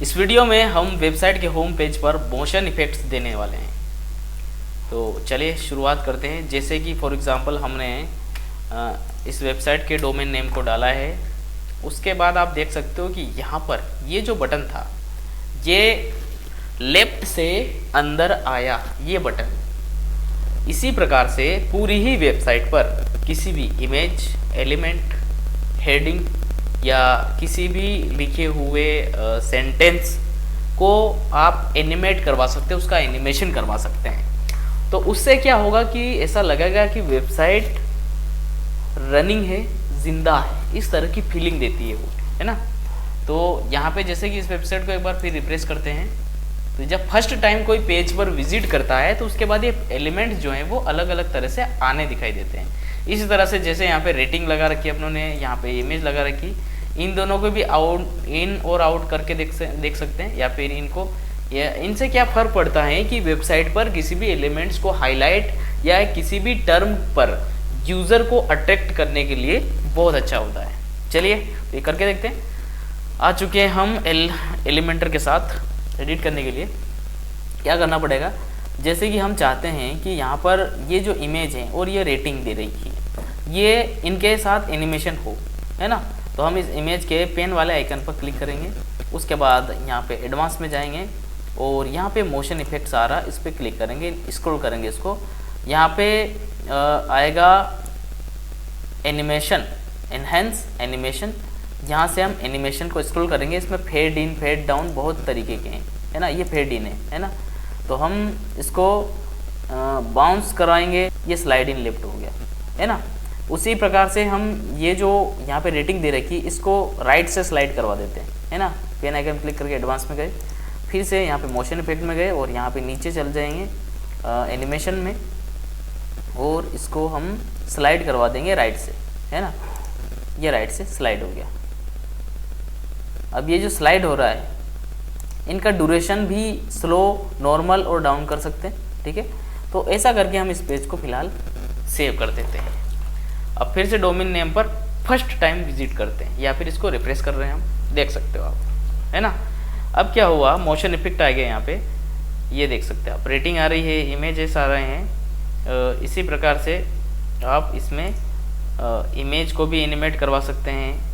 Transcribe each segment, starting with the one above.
इस वीडियो में हम वेबसाइट के होम पेज पर मोशन इफेक्ट्स देने वाले हैं। तो चलिए शुरुआत करते हैं। जैसे कि फॉर एग्ज़ाम्पल हमने इस वेबसाइट के डोमेन नेम को डाला है। उसके बाद आप देख सकते हो कि यहाँ पर ये जो बटन था ये लेफ्ट से अंदर आया, ये बटन। इसी प्रकार से पूरी ही वेबसाइट पर किसी भी इमेज, एलिमेंट, हेडिंग या किसी भी लिखे हुए सेंटेंस को आप एनिमेट करवा सकते हैं, उसका एनिमेशन करवा सकते हैं। तो उससे क्या होगा कि ऐसा लगेगा कि वेबसाइट रनिंग है, जिंदा है, इस तरह की फीलिंग देती है वो, है ना। तो यहाँ पे जैसे कि इस वेबसाइट को एक बार फिर रिफ्रेश करते हैं, तो जब फर्स्ट टाइम कोई पेज पर विजिट करता है तो उसके बाद ये एलिमेंट्स जो हैं वो अलग अलग तरह से आने दिखाई देते हैं। इसी तरह से जैसे यहाँ पे रेटिंग लगा रखी है अपनों ने, यहाँ पे इमेज लगा रखी, इन दोनों को भी आउट, इन और आउट करके देख सकते हैं। या फिर इनको, इनसे क्या फ़र्क पड़ता है कि वेबसाइट पर किसी भी एलिमेंट्स को हाईलाइट या किसी भी टर्म पर यूज़र को अट्रैक्ट करने के लिए बहुत अच्छा होता है। चलिए ये करके देखते हैं। आ चुके हैं हम एलिमेंटर के साथ। एडिट करने के लिए क्या करना पड़ेगा, जैसे कि हम चाहते हैं कि यहाँ पर ये जो इमेज है और ये रेटिंग दे रही है, ये इनके साथ एनिमेशन हो, है ना। तो हम इस इमेज के पेन वाले आइकन पर क्लिक करेंगे। उसके बाद यहाँ पे एडवांस में जाएंगे और यहाँ पे मोशन इफेक्ट्स आ रहा, इस पर क्लिक करेंगे, स्क्रॉल करेंगे इसको। यहाँ पे आएगा एनिमेशन, एनहेंस एनिमेशन। यहाँ से हम एनिमेशन को स्क्रॉल करेंगे। इसमें फेड इन, फेड डाउन बहुत तरीके के हैं, है ना। ये फेड इन है ना। तो हम इसको बाउंस कराएंगे, ये स्लाइड इन लेफ्ट हो गया, है ना। उसी प्रकार से हम ये जो यहाँ पे रेटिंग दे रखी, इसको राइट से स्लाइड करवा देते हैं, है ना। पेन आइकन क्लिक करके एडवांस में गए, फिर से यहाँ पे मोशन इफेक्ट में गए और यहाँ पे नीचे चल जाएंगे एनिमेशन में, और इसको हम स्लाइड करवा देंगे राइट से, है ना। ये राइट से स्लाइड हो गया। अब ये जो स्लाइड हो रहा है, इनका ड्यूरेशन भी स्लो, नॉर्मल और डाउन कर सकते हैं, ठीक है। तो ऐसा करके हम इस पेज को फिलहाल सेव कर देते हैं। अब फिर से डोमेन नेम पर फर्स्ट टाइम विजिट करते हैं, या फिर इसको रिफ्रेश कर रहे हैं हम, देख सकते हो आप, है ना। अब क्या हुआ, मोशन इफेक्ट आ गया यहाँ पे, ये देख सकते हैं आप, रेटिंग आ रही है, इमेजेस आ रहे हैं। इसी प्रकार से आप इसमें इमेज को भी एनिमेट करवा सकते हैं,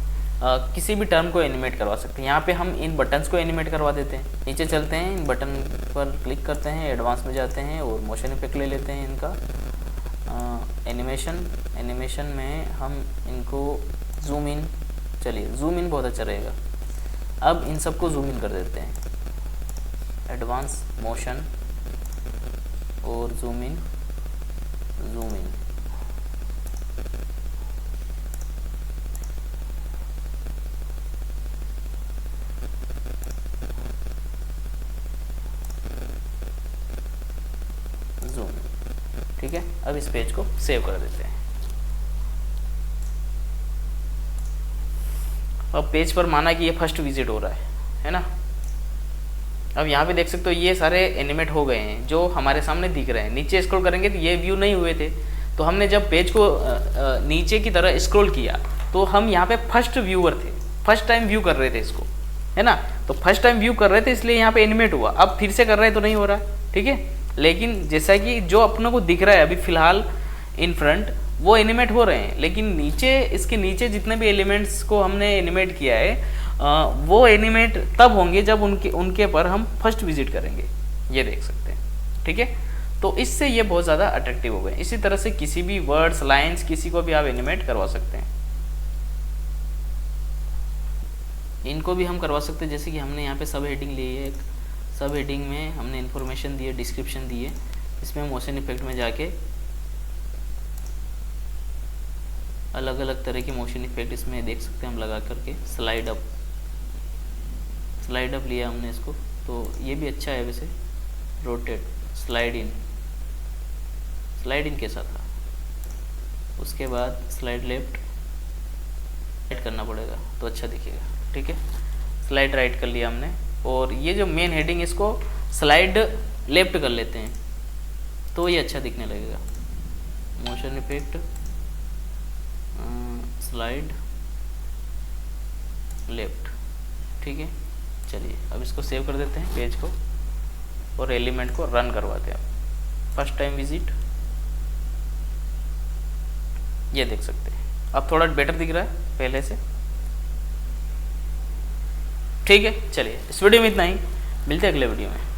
किसी भी टर्म को एनिमेट करवा सकते हैं। यहाँ पे हम इन बटन्स को एनिमेट करवा देते हैं। नीचे चलते हैं, इन बटन पर क्लिक करते हैं, एडवांस में जाते हैं और मोशन इफेक्ट ले लेते हैं इनका। एनिमेशन में हम इनको जूम इन, चलिए जूम इन बहुत अच्छा रहेगा। अब इन सबको जूम इन कर देते हैं, एडवांस, मोशन और जूम इन, जूम इन। ठीक है। अब इस पेज को सेव कर देते हैं। अब पेज पर माना कि ये फर्स्ट विजिट हो रहा है ना। अब यहाँ पे देख सकते हो ये सारे एनिमेट हो गए हैं जो हमारे सामने दिख रहे हैं। नीचे स्क्रॉल करेंगे तो ये व्यू नहीं हुए थे, तो हमने जब पेज को नीचे की तरह स्क्रॉल किया तो हम यहाँ पे फर्स्ट व्यूअर थे, फर्स्ट टाइम व्यू कर रहे थे इसको, है ना। तो फर्स्ट टाइम व्यू कर रहे थे इसलिए यहाँ पे एनिमेट हुआ। अब फिर से कर रहे हैं तो नहीं हो रहा, ठीक है। लेकिन जैसा कि जो अपनों को दिख रहा है अभी फिलहाल इन फ्रंट, वो एनिमेट हो रहे हैं, लेकिन नीचे, इसके नीचे जितने भी एलिमेंट्स को हमने एनिमेट किया है वो एनिमेट तब होंगे जब उनके पर हम फर्स्ट विजिट करेंगे, ये देख सकते हैं, ठीक है। तो इससे ये बहुत ज़्यादा अट्रैक्टिव हो गए। इसी तरह से किसी भी वर्ड्स, लाइन्स, किसी को भी आप एनिमेट करवा सकते हैं। इनको भी हम करवा सकते हैं, जैसे कि हमने यहाँ पे सब हेडिंग ली है, एक सब हेडिंग में हमने इन्फॉर्मेशन दी है, डिस्क्रिप्शन दी है। इसमें मोशन इफेक्ट में जाके अलग अलग तरह की मोशन इफेक्ट इसमें देख सकते हैं हम लगा करके। स्लाइड अप, स्लाइड अप लिया हमने इसको, तो ये भी अच्छा है वैसे। Rotate, slide in, slide in कैसा था। उसके बाद स्लाइड लेफ्ट, राइट करना पड़ेगा तो अच्छा दिखेगा, ठीक है। स्लाइड राइट कर लिया हमने, और ये जो मेन हेडिंग इसको स्लाइड लेफ्ट कर लेते हैं तो ये अच्छा दिखने लगेगा। मोशन इफेक्ट, स्लाइड लेफ्ट, ठीक है। चलिए अब इसको सेव कर देते हैं पेज को और एलिमेंट को रन करवाते हैं। फर्स्ट टाइम विजिट, ये देख सकते हैं अब थोड़ा बेटर दिख रहा है पहले से। ठीक है, चलिए इस वीडियो में इतना ही, मिलते हैं अगले वीडियो में।